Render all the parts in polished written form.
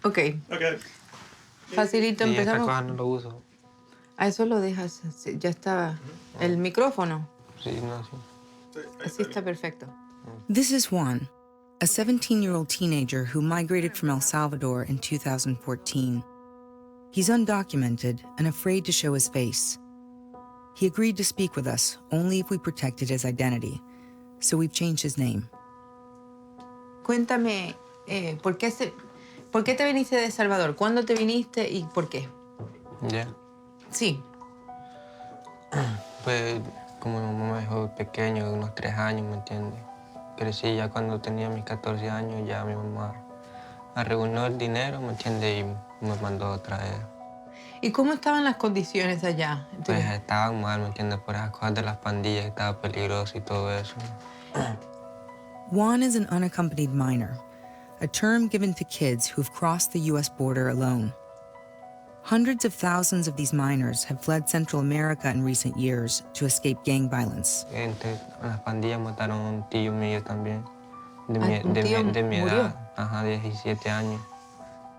Ok. Okay. Facilito, Y esta empezamos. cosa no lo uso. A eso lo dejas, ya está. El micrófono. Sí, no, sí. Así está perfecto. This is Juan, a 17-year-old teenager who migrated from El Salvador in 2014. He's undocumented and afraid to show his face. He agreed to speak with us only if we protected his identity, so we've changed his name. Cuéntame, ¿por qué te viniste de El Salvador? ¿Cuándo te viniste y por qué? Ya. Sí. Pues como mi mamá me dejó pequeño, de unos 3 años, ¿me entiendes? Crecí ya cuando tenía mis 14 años, ya mi mamá reunió el dinero, ¿me entiendes? Y me mandó otra vez. ¿Y cómo estaban las condiciones allá? Pues estaban mal, ¿me entiendes? Por esas cosas de las pandillas, estaba peligroso y todo eso. Juan is an unaccompanied minor, a term given to kids who've crossed the U.S. border alone. Hundreds of thousands of these minors have fled Central America in recent years to escape gang violence. Entre las pandillas mataron a un tío mío también, de mi murió. edad, ajá, 17 años.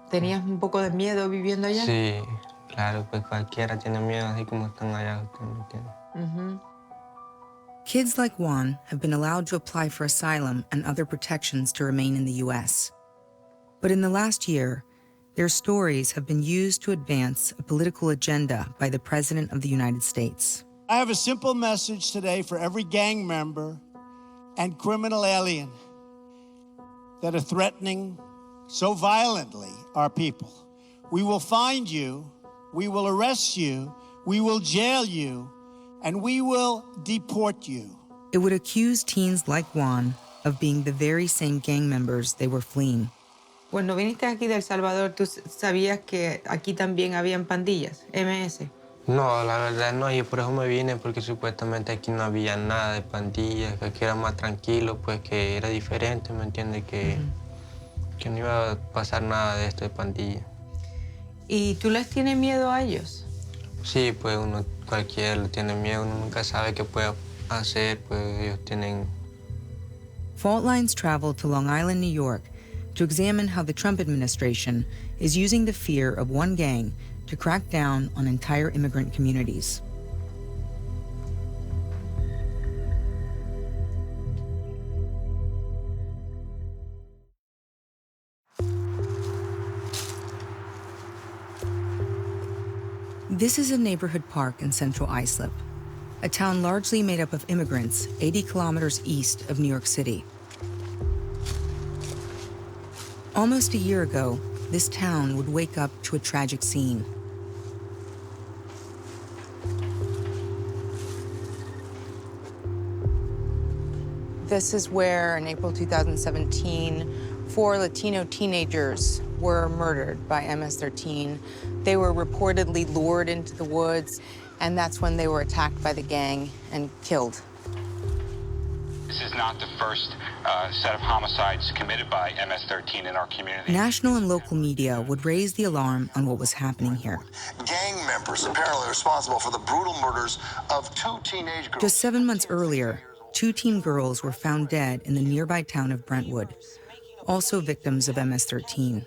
¿Tenías un poco de miedo viviendo allá? Sí, claro, pues cualquiera tiene miedo, así como están allá, ¿usted me entiende? Kids like Juan have been allowed to apply for asylum and other protections to remain in the U.S. But in the last year, their stories have been used to advance a political agenda by the President of the United States. I have a simple message today for every gang member and criminal alien that are threatening so violently our people. We will find you, we will arrest you, we will jail you, and we will deport you. It would accuse teens like Juan of being the very same gang members they were fleeing. Cuando viniste aquí de El Salvador, ¿tú sabías que aquí también habían pandillas, MS? No, la verdad no, y por eso me vine, porque supuestamente aquí no había nada de pandillas, que aquí era más tranquilo, pues que era diferente, ¿me entiendes? Que no iba a pasar nada de esto de pandillas. ¿Y tú les tienes miedo a ellos? Sí, pues uno cualquiera le tiene miedo, uno nunca sabe qué puede hacer, pues ellos tienen... Fault Lines traveled to Long Island, New York, to examine how the Trump administration is using the fear of one gang to crack down on entire immigrant communities. This is a neighborhood park in central Islip, a town largely made up of immigrants 80 kilometers east of New York City. Almost a year ago, this town would wake up to a tragic scene. This is where, in April 2017, 4 Latino teenagers were murdered by MS-13. They were reportedly lured into the woods, and that's when they were attacked by the gang and killed. This is not the first set of homicides committed by MS-13 in our community. National and local media would raise the alarm on what was happening here. Gang members apparently responsible for the brutal murders of 2 teenage girls. Just 7 months earlier, 2 teen girls were found dead in the nearby town of Brentwood, also victims of MS-13.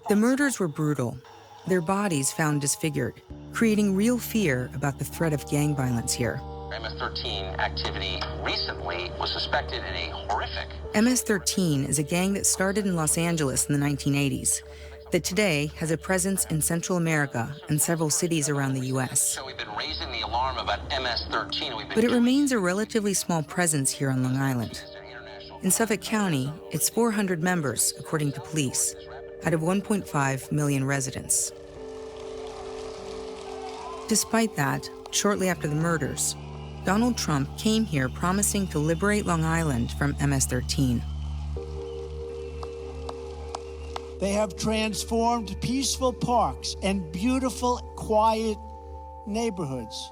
The murders were brutal, their bodies found disfigured, creating real fear about the threat of gang violence here. MS-13 activity recently was suspected in a horrific... MS-13 is a gang that started in Los Angeles in the 1980s, that today has a presence in Central America and several cities around the U.S. So we've been raising the alarm about MS-13. But it remains a relatively small presence here on Long Island. In Suffolk County, it's 400 members, according to police, out of 1.5 million residents. Despite that, shortly after the murders, Donald Trump came here promising to liberate Long Island from MS-13. They have transformed peaceful parks and beautiful, quiet neighborhoods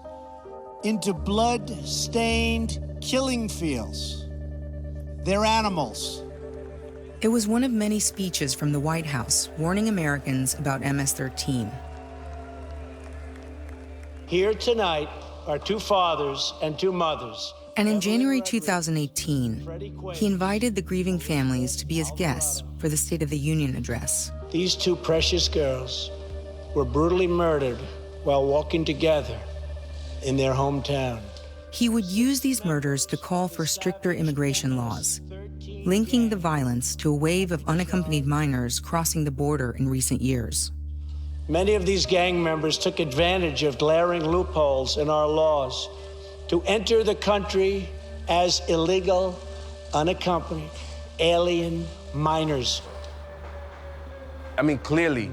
into blood-stained killing fields. They're animals. It was one of many speeches from the White House warning Americans about MS-13. Here tonight are 2 fathers and 2 mothers And in January 2018, he invited the grieving families to be his guests for the State of the Union address. These two precious girls were brutally murdered while walking together in their hometown. He would use these murders to call for stricter immigration laws, linking the violence to a wave of unaccompanied minors crossing the border in recent years. Many of these gang members took advantage of glaring loopholes in our laws to enter the country as illegal, unaccompanied, alien minors. I mean, clearly,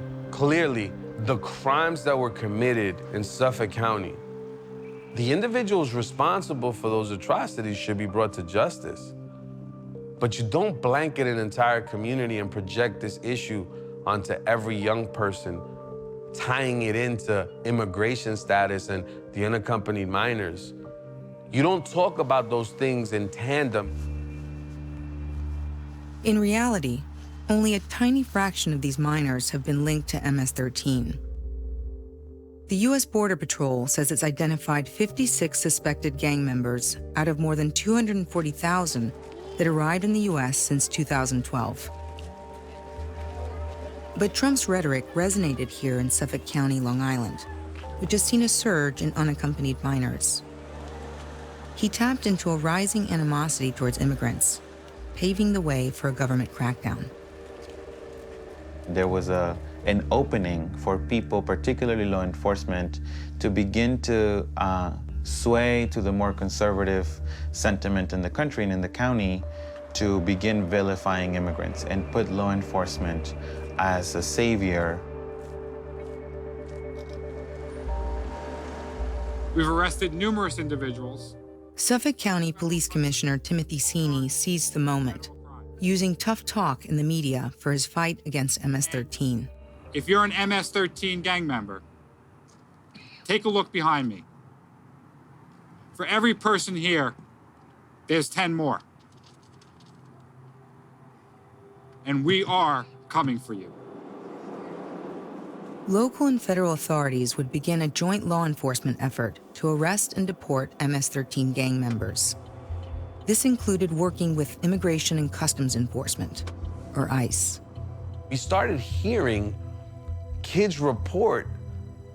the crimes that were committed in Suffolk County, the individuals responsible for those atrocities should be brought to justice. But you don't blanket an entire community and project this issue onto every young person, tying it into immigration status and the unaccompanied minors. You don't talk about those things in tandem. In reality, only a tiny fraction of these minors have been linked to MS-13. The U.S. Border Patrol says it's identified 56 suspected gang members out of more than 240,000 that arrived in the U.S. since 2012. But Trump's rhetoric resonated here in Suffolk County, Long Island, which has seen a surge in unaccompanied minors. He tapped into a rising animosity towards immigrants, paving the way for a government crackdown. There was an opening for people, particularly law enforcement, to begin to sway to the more conservative sentiment in the country and in the county to begin vilifying immigrants and put law enforcement as a savior. We've arrested numerous individuals. Suffolk County Police Commissioner Timothy Sini seized the moment, using tough talk in the media for his fight against MS-13. If you're an MS-13 gang member, take a look behind me. For every person here, there's 10 more. And we are coming for you. Local and federal authorities would begin a joint law enforcement effort to arrest and deport MS-13 gang members. This included working with Immigration and Customs Enforcement, or ICE. We started hearing kids report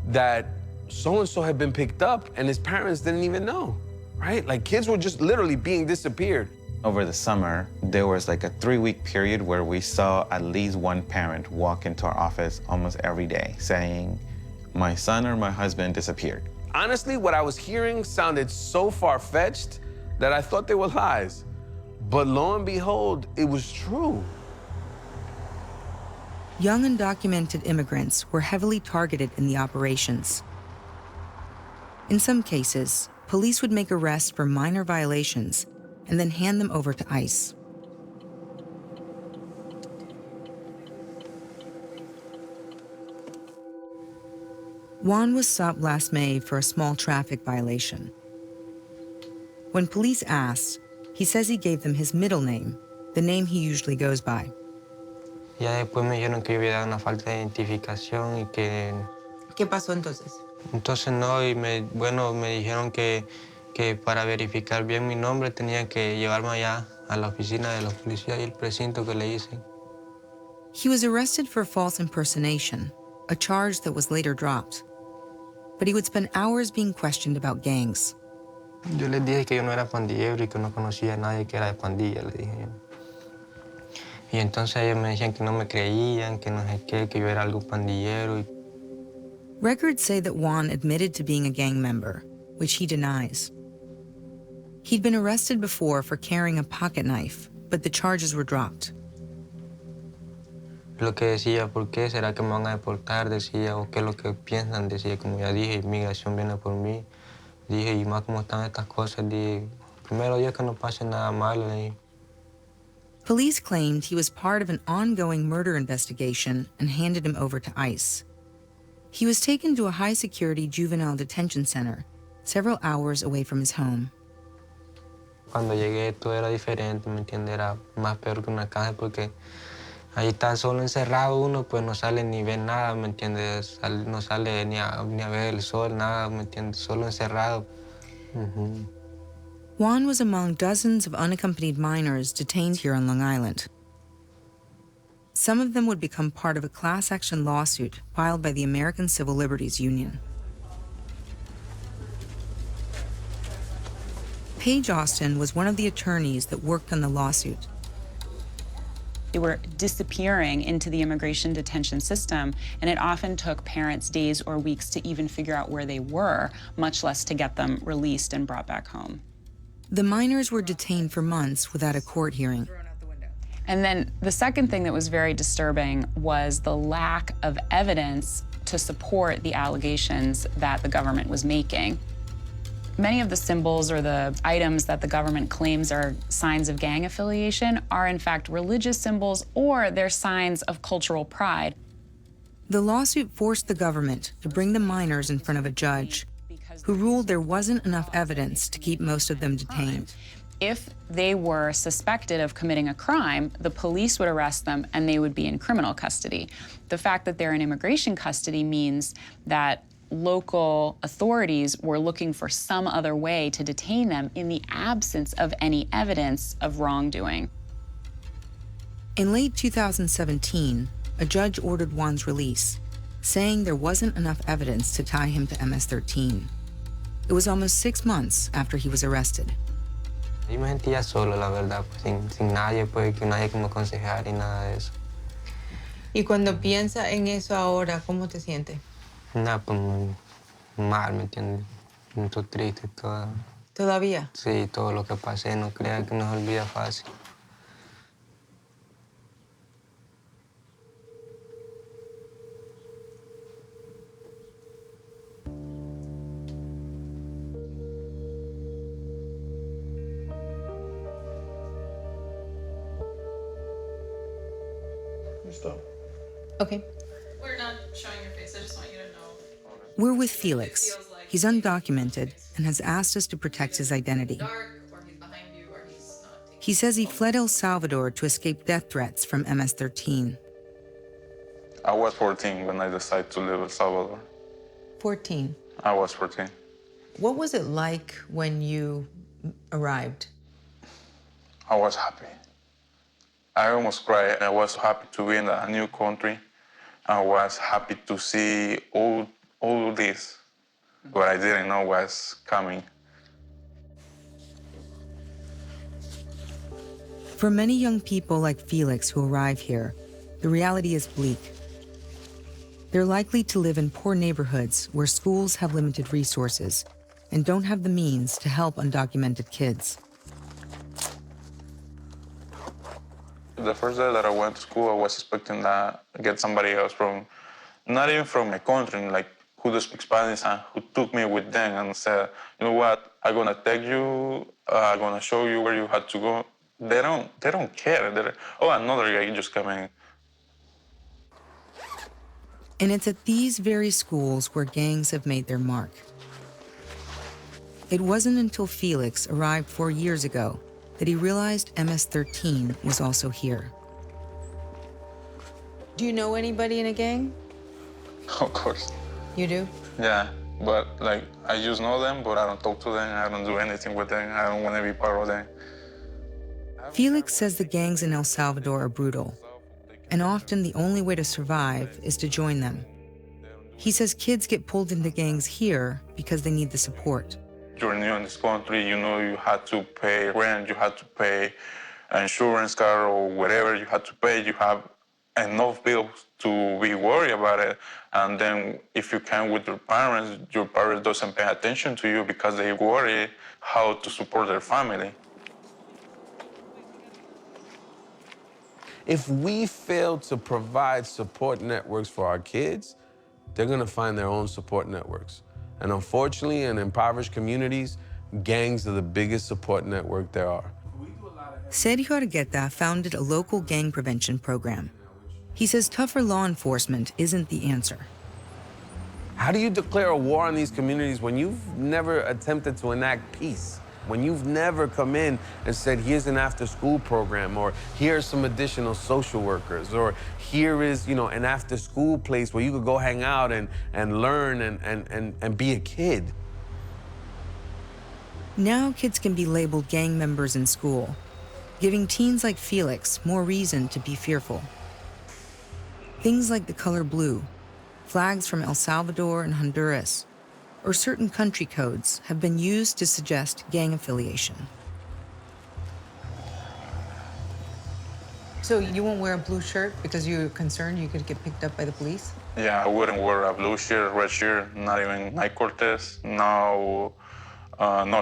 that so-and-so had been picked up and his parents didn't even know, right? Like kids were just literally being disappeared. Over the summer, there was like a 3-week period where we saw at least one parent walk into our office almost every day saying, my son or my husband disappeared. Honestly, what I was hearing sounded so far-fetched that I thought they were lies. But lo and behold, it was true. Young undocumented immigrants were heavily targeted in the operations. In some cases, police would make arrests for minor violations and then hand them over to ICE. Juan was stopped last May for a small traffic violation. When police asked, he says he gave them his middle name, the name he usually goes by. Ya después me dijeron que yo había dado una falta de identificación y que... ¿Qué pasó entonces? Entonces no, y me dijeron que para verificar bien mi nombre tenía que llevarme allá a la oficina de los policías y el precinto que le hice. He was arrested for false impersonation, a charge that was later dropped. But he would spend hours being questioned about gangs. Yo les dije que yo no era pandillero y que no conocía a nadie que era de pandilla, le dije yo. Y entonces ellos me decían que no me creían, que no sé qué, que yo era algo pandillero. Records say that Juan admitted to being a gang member, which he denies. He'd been arrested before for carrying a pocket knife, but the charges were dropped. Lo que decía, ¿por qué será que me van a deportar? Decía, o qué es lo que piensan, decía, como ya dije, inmigración viene por mí. Dije, y más como están estas cosas, dije, primero Dios que no pase nada malo. Police claimed he was part of an ongoing murder investigation and handed him over to ICE. He was taken to a high-security juvenile detention center, several hours away from his home. Cuando llegué todo era diferente, ¿me entiendes? Era más peor que una cárcel porque ahí está solo encerrado uno, pues no sale ni ver nada, ¿me entiendes? No sale ni a ver el sol, nada, ¿me entiendes? Solo encerrado. Juan was among dozens of unaccompanied minors detained here on Long Island. Some of them would become part of a class action lawsuit filed by the American Civil Liberties Union. Paige Austin was one of the attorneys that worked on the lawsuit. They were disappearing into the immigration detention system, and it often took parents days or weeks to even figure out where they were, much less to get them released and brought back home. The minors were detained for months without a court hearing. And then the second thing that was very disturbing was the lack of evidence to support the allegations that the government was making. Many of the symbols or the items that the government claims are signs of gang affiliation are in fact religious symbols, or they're signs of cultural pride. The lawsuit forced the government to bring the minors in front of a judge, who ruled there wasn't enough evidence to keep most of them detained. If they were suspected of committing a crime, the police would arrest them and they would be in criminal custody. The fact that they're in immigration custody means that local authorities were looking for some other way to detain them in the absence of any evidence of wrongdoing. In late 2017, a judge ordered Juan's release, saying there wasn't enough evidence to tie him to MS-13. It was almost 6 months after he was arrested. Yo me sentía solo, la verdad, pues, sin nadie, pues, que nadie que me aconsejara y nada de eso. Y cuando piensa en eso ahora, ¿cómo te sientes? Nada, pues muy mal, ¿me entiendes? Muy triste todo. ¿Todavía? Sí, todo lo que pasé, no crea que nos olvida fácil. Okay. We're not showing your face. I just want you to know. We're with Felix. He's undocumented and has asked us to protect his identity. Dark, or he's behind you, or he's not taking. He says he fled El Salvador to escape death threats from MS-13. I was 14 when I decided to leave El Salvador. 14. I was 14. What was it like when you arrived? I was happy. I almost cried. I was happy to be in a new country. I was happy to see all this. What I didn't know was coming. For many young people like Felix who arrive here, the reality is bleak. They're likely to live in poor neighborhoods where schools have limited resources and don't have the means to help undocumented kids. The first day that I went to school, I was expecting to get somebody else from, not even from my country, like who speaks Spanish and who took me with them and said, you know what, I'm gonna take you, I'm gonna show you where you had to go. They don't care. Oh, another guy just came in. And it's at these very schools where gangs have made their mark. It wasn't until Felix arrived 4 years ago that he realized MS-13 was also here. Do you know anybody in a gang? Of course. You do? Yeah, but like I just know them, but I don't talk to them. I don't do anything with them. I don't want to be part of them. Felix says the gangs in El Salvador are brutal, and often the only way to survive is to join them. He says kids get pulled into gangs here because they need the support. You're new in this country, you know you had to pay rent, you had to pay an insurance card or whatever you had to pay. You have enough bills to be worried about it. And then if you can with your parents doesn't pay attention to you because they worry how to support their family. If we fail to provide support networks for our kids, they're gonna find their own support networks. And unfortunately, in impoverished communities, gangs are the biggest support network there are. Sergio Argueta founded a local gang prevention program. He says tougher law enforcement isn't the answer. How do you declare a war on these communities when you've never attempted to enact peace? When you've never come in and said, here's an after-school program, or here's some additional social workers, or here is, an after-school place where you could go hang out and learn and be a kid. Now kids can be labeled gang members in school, giving teens like Felix more reason to be fearful. Things like the color blue, flags from El Salvador and Honduras, or certain country codes have been used to suggest gang affiliation. So you won't wear a blue shirt because you're concerned you could get picked up by the police? Yeah, I wouldn't wear a blue shirt, red shirt, not even night Cortez, no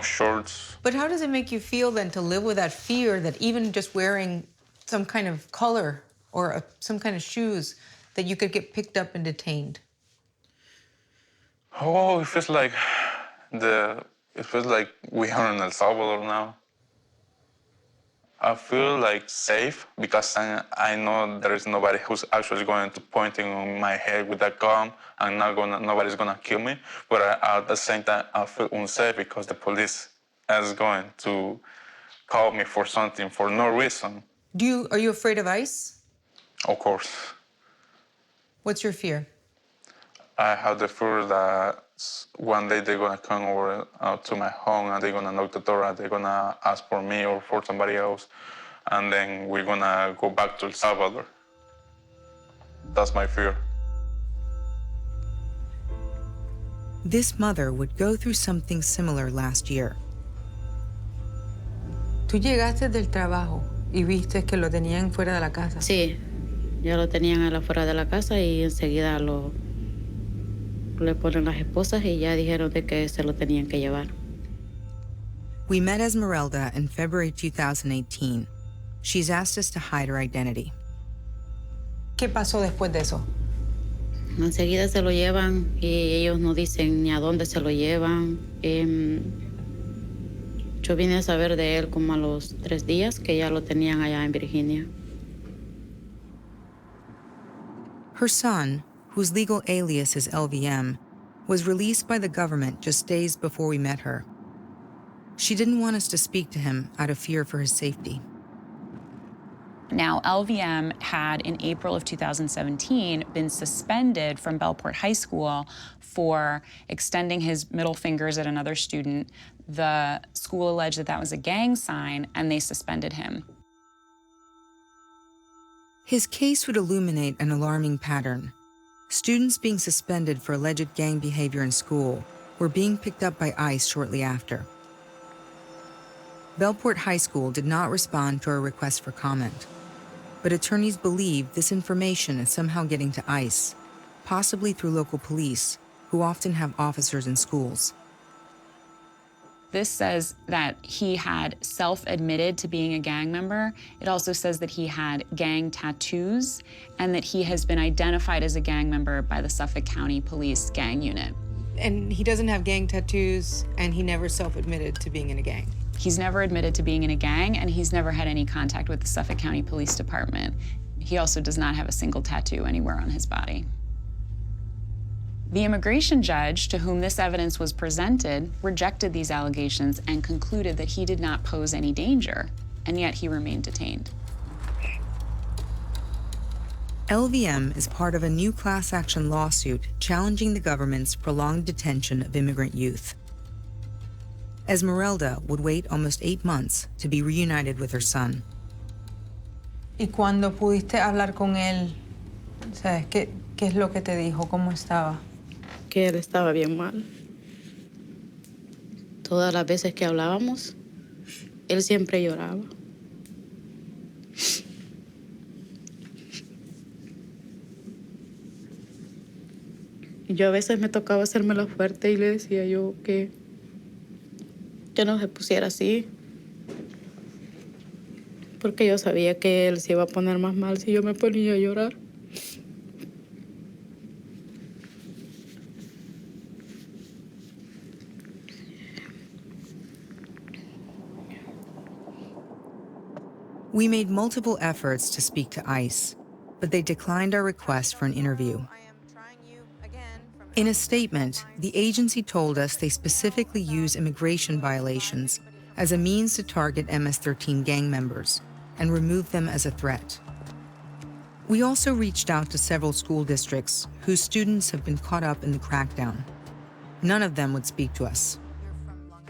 shorts. But how does it make you feel then to live with that fear that even just wearing some kind of color or some kind of shoes that you could get picked up and detained? Oh, it feels like we are in El Salvador now. I feel like safe because I know there is nobody who's actually going to pointing on my head with a gun and nobody's gonna kill me. But at the same time, I feel unsafe because the police is going to call me for something for no reason. Are you afraid of ICE? Of course. What's your fear? I have the fear that one day they're gonna come over to my home and they're gonna knock the door and they're gonna ask for me or for somebody else, and then we're gonna go back to El Salvador. That's my fear. This mother would go through something similar last year. Tú llegaste del trabajo y viste que lo tenían fuera de la casa. Sí, ya lo tenían afuera de la casa y enseguida le ponen las esposas y ya dijeron de que se lo tenían que llevar. We met Esmeralda in February 2018. She's asked us to hide her identity. ¿Qué pasó después de eso? Enseguida se lo llevan y ellos no dicen ni a dónde se lo llevan. Yo vine a saber de él como a los 3 días que ya lo tenían allá en Virginia. Her son, whose legal alias is LVM, was released by the government just days before we met her. She didn't want us to speak to him out of fear for his safety. Now, LVM had, in April of 2017, been suspended from Bellport High School for extending his middle fingers at another student. The school alleged that that was a gang sign, and they suspended him. His case would illuminate an alarming pattern. Students being suspended for alleged gang behavior in school were being picked up by ICE shortly after. Bellport High School did not respond to our request for comment, but attorneys believe this information is somehow getting to ICE, possibly through local police, who often have officers in schools. This says that he had self-admitted to being a gang member. It also says that he had gang tattoos and that he has been identified as a gang member by the Suffolk County Police Gang Unit. And he doesn't have gang tattoos, and he never self-admitted to being in a gang. He's never admitted to being in a gang, and he's never had any contact with the Suffolk County Police Department. He also does not have a single tattoo anywhere on his body. The immigration judge to whom this evidence was presented rejected these allegations and concluded that he did not pose any danger, and yet he remained detained. LVM is part of a new class action lawsuit challenging the government's prolonged detention of immigrant youth. Esmeralda would wait almost 8 months to be reunited with her son. ¿Y cuando pudiste hablar con él, sabes qué es lo que te dijo? ¿Cómo estaba? Que él estaba bien mal. Todas las veces que hablábamos, él siempre lloraba. Y yo a veces me tocaba hacerme la fuerte y le decía yo que no se pusiera así, porque yo sabía que él se iba a poner más mal si yo me ponía a llorar. We made multiple efforts to speak to ICE, but they declined our request for an interview. In a statement, the agency told us they specifically use immigration violations as a means to target MS-13 gang members and remove them as a threat. We also reached out to several school districts whose students have been caught up in the crackdown. None of them would speak to us.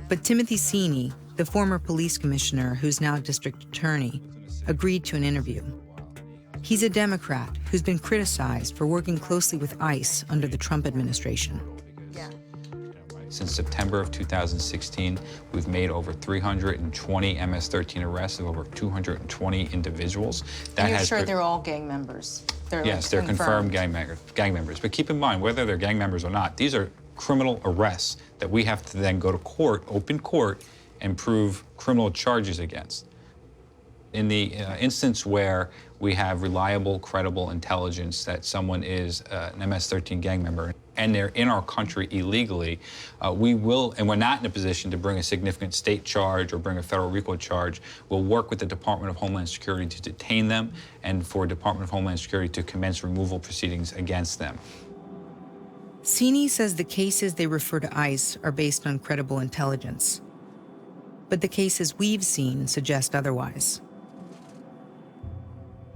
But Timothy Sini, the former police commissioner who's now district attorney, agreed to an interview. He's a Democrat who's been criticized for working closely with ICE under the Trump administration. Since September of 2016, we've made over 320 MS-13 arrests of over 220 individuals. And you're sure they're all gang members? Yes, they're confirmed gang members. But keep in mind, whether they're gang members or not, these are criminal arrests that we have to then go to court, open court, and prove criminal charges against. In the instance where we have reliable, credible intelligence that someone is an MS-13 gang member and they're in our country illegally, we will, and we're not in a position to bring a significant state charge or bring a federal RICO charge, we'll work with the Department of Homeland Security to detain them and for Department of Homeland Security to commence removal proceedings against them. Sini says the cases they refer to ICE are based on credible intelligence. But the cases we've seen suggest otherwise.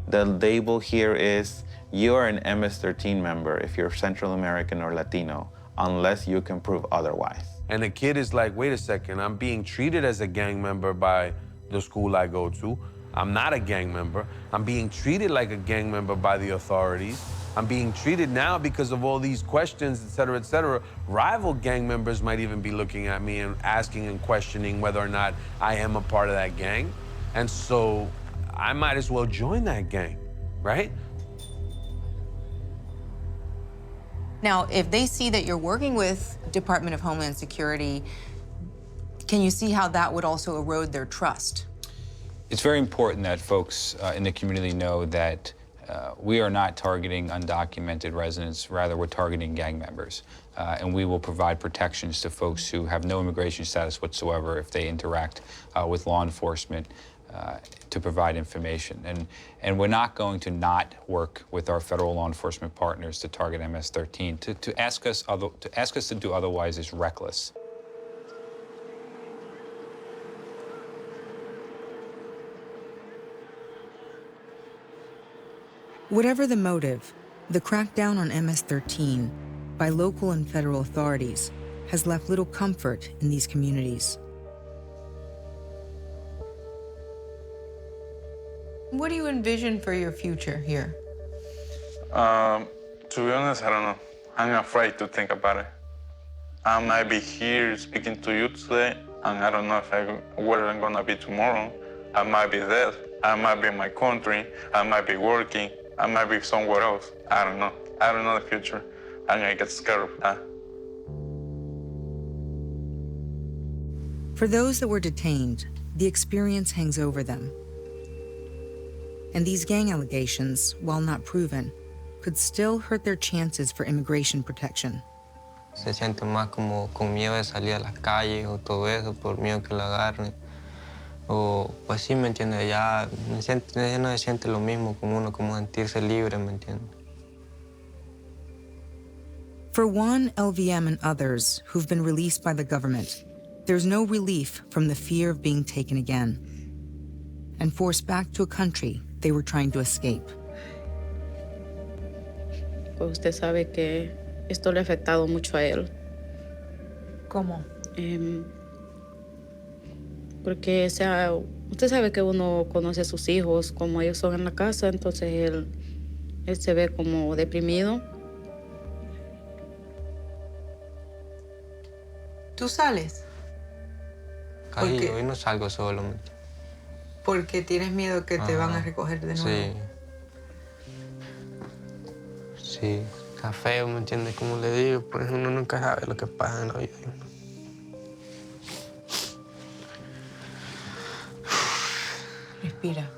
The label here is, you're an MS-13 member if you're Central American or Latino, unless you can prove otherwise. And the kid is like, wait a second, I'm being treated as a gang member by the school I go to. I'm not a gang member. I'm being treated like a gang member by the authorities. I'm being treated now because of all these questions, et cetera, et cetera. Rival gang members might even be looking at me and asking and questioning whether or not I am a part of that gang. And so I might as well join that gang, right? Now, if they see that you're working with Department of Homeland Security, can you see how that would also erode their trust? It's very important that folks in the community know that we are not targeting undocumented residents, rather we're targeting gang members. And we will provide protections to folks who have no immigration status whatsoever if they interact with law enforcement to provide information. And we're not going to not work with our federal law enforcement partners to target MS-13. To ask us to do otherwise is reckless. Whatever the motive, the crackdown on MS-13 by local and federal authorities has left little comfort in these communities. What do you envision for your future here? To be honest, I don't know. I'm afraid to think about it. I might be here speaking to you today, and I don't know where I'm gonna be tomorrow. I might be dead. I might be in my country. I might be working. I might be somewhere else. I don't know. I don't know the future. I'm gonna get scared of that. For those that were detained, the experience hangs over them. And these gang allegations, while not proven, could still hurt their chances for immigration protection. Se siente más como con miedo de salir a las calles o todo eso, por miedo que la agarren. O pues sí, ¿me entiende? Ya no se siente lo mismo como uno, como sentirse libre, ¿me entiende? For Juan, LVM, and others who've been released by the government, there's no relief from the fear of being taken again and forced back to a country they were trying to escape. Pues usted sabe que esto le ha afectado mucho a él. ¿Cómo? Porque usted sabe que uno conoce a sus hijos, como ellos son en la casa, entonces él se ve como deprimido. ¿Tú sales? Casi hoy no salgo solo. Porque tienes miedo que te van a recoger de nuevo. Sí. Sí, está feo, ¿me entiendes? Como le digo, pues uno nunca sabe lo que pasa en la vida. Respira.